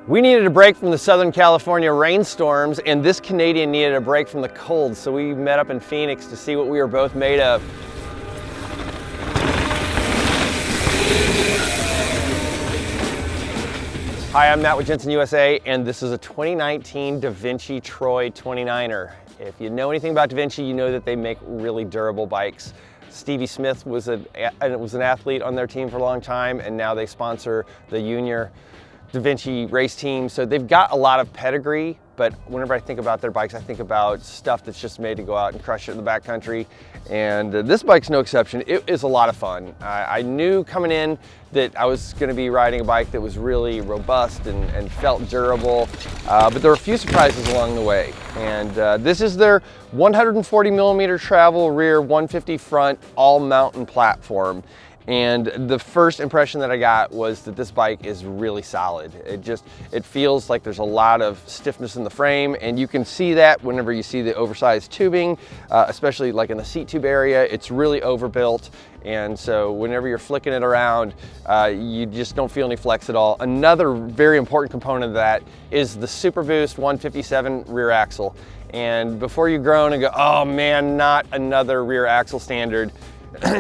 We needed a break from the Southern California rainstorms, and this Canadian needed a break from the cold, so we met up in Phoenix to see what we were both made of. Hi, I'm Matt with Jenson USA, and this is a 2019 Devinci Troy 29er. If you know anything about Devinci, you know that they make really durable bikes. Stevie Smith was an athlete on their team for a long time, and now they sponsor the Junior Devinci race team. So they've got a lot of pedigree, but whenever I think about their bikes, I think about stuff that's just made to go out and crush it in the backcountry. And this bike's no exception. It is a lot of fun. I knew coming in that I was going to be riding a bike that was really robust and felt durable, but there were a few surprises along the way. And this is their 140 millimeter travel rear, 150 front, all mountain platform. And the first impression that I got was that this bike is really solid. It feels like there's a lot of stiffness in the frame, and you can see that whenever you see the oversized tubing, especially like in the seat tube area. It's really overbuilt, and so whenever you're flicking it around, you just don't feel any flex at all. Another very important component of that is the Super Boost 157 rear axle. And before you groan and go, oh man, not another rear axle standard,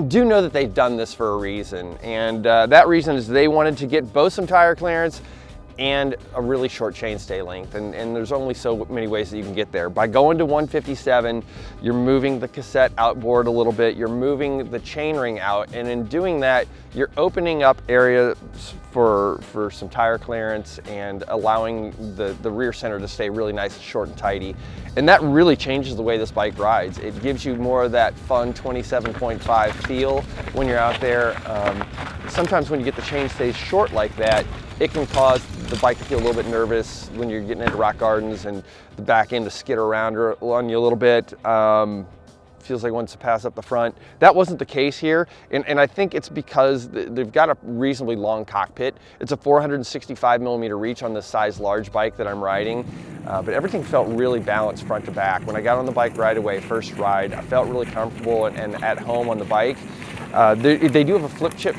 do know that they've done this for a reason, and that reason is they wanted to get both some tire clearance and a really short chainstay length, and there's only so many ways that you can get there. By going to 157, you're moving the cassette outboard a little bit, you're moving the chainring out, and in doing that, you're opening up areas for some tire clearance and allowing the rear center to stay really nice, short and tidy. And that really changes the way this bike rides. It gives you more of that fun 27.5 feel when you're out there. Sometimes when you get the chainstays short like that, it can cause the bike to feel a little bit nervous when you're getting into rock gardens and the back end to skid around on you a little bit. Feels like it wants to pass up the front. That wasn't the case here, and I think it's because they've got a reasonably long cockpit. It's a 465 millimeter reach on this size large bike that I'm riding, but everything felt really balanced front to back. When I got on the bike right away, first ride, I felt really comfortable and at home on the bike. They do have a flip chip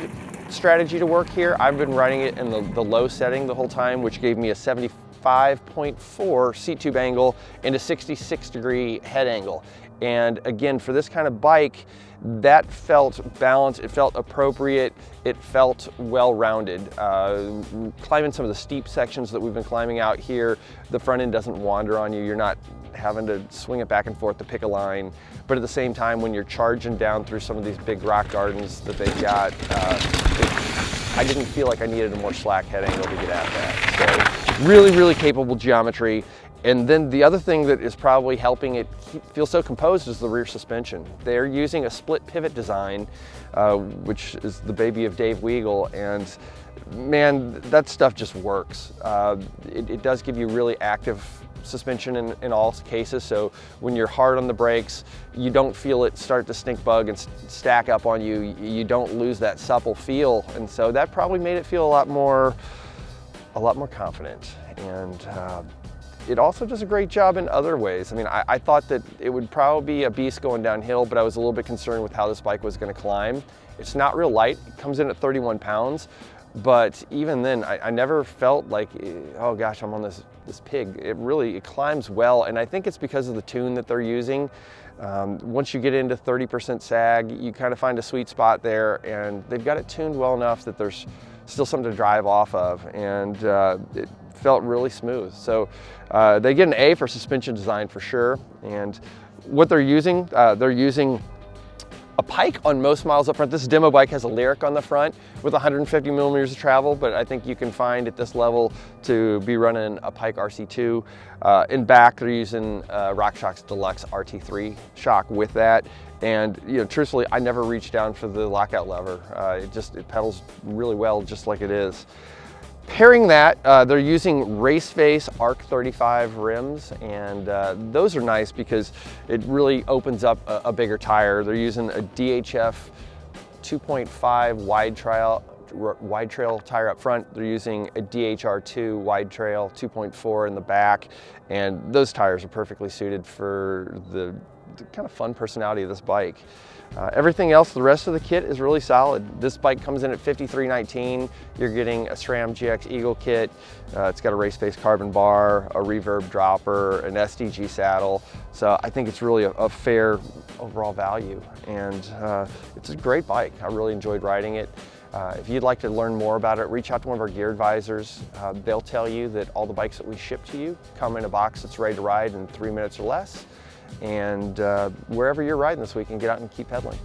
strategy to work here. I've been riding it in the low setting the whole time, which gave me a 75.4 seat tube angle and a 66-degree head angle. And again, for this kind of bike, that felt balanced, it felt appropriate, it felt well-rounded. Climbing some of the steep sections that we've been climbing out here, the front end doesn't wander on you. You're not having to swing it back and forth to pick a line. But at the same time, when you're charging down through some of these big rock gardens that they've got, I didn't feel like I needed a more slack head angle to get at that. So really, really capable geometry. And then the other thing that is probably helping it feel so composed is the rear suspension. They're using a split pivot design, which is the baby of Dave Weigel, and man, that stuff just works. It does give you really active suspension in all cases, so when you're hard on the brakes, you don't feel it start to stink bug and stack up on you. You don't lose that supple feel, and so that probably made it feel a lot more confident. And it also does a great job in other ways. I mean, I thought that it would probably be a beast going downhill, but I was a little bit concerned with how this bike was going to climb. It's not real light. It comes in at 31 pounds, but even then, I never felt like, oh gosh, I'm on this pig. It climbs well, and I think it's because of the tune that they're using. Once you get into 30% sag, you kind of find a sweet spot there, and they've got it tuned well enough that there's still something to drive off of, and it felt really smooth. So they get an A for suspension design for sure. And what they're using a pike on most miles up front. This demo bike has a Lyric on the front with 150 millimeters of travel, but I think you can find at this level to be running a Pike RC2. In back, they're using RockShox Deluxe RT3 shock with that. And truthfully, I never reached down for the lockout lever. It pedals really well just like it is. Pairing that, they're using Race Face Arc 35 rims, and those are nice because it really opens up a bigger tire. They're using a DHF 2.5 wide trail tire up front. They're using a DHR2 wide trail 2.4 in the back, and those tires are perfectly suited for the kind of fun personality of this bike. Everything else, the rest of the kit is really solid. This bike comes in at $53.19. You're getting a SRAM GX Eagle kit. It's got a race-face carbon bar, a reverb dropper, an SDG saddle. So I think it's really a fair overall value. And it's a great bike. I really enjoyed riding it. If you'd like to learn more about it, reach out to one of our gear advisors. They'll tell you that all the bikes that we ship to you come in a box that's ready to ride in 3 minutes or less. And wherever you're riding this week, get out and keep pedaling.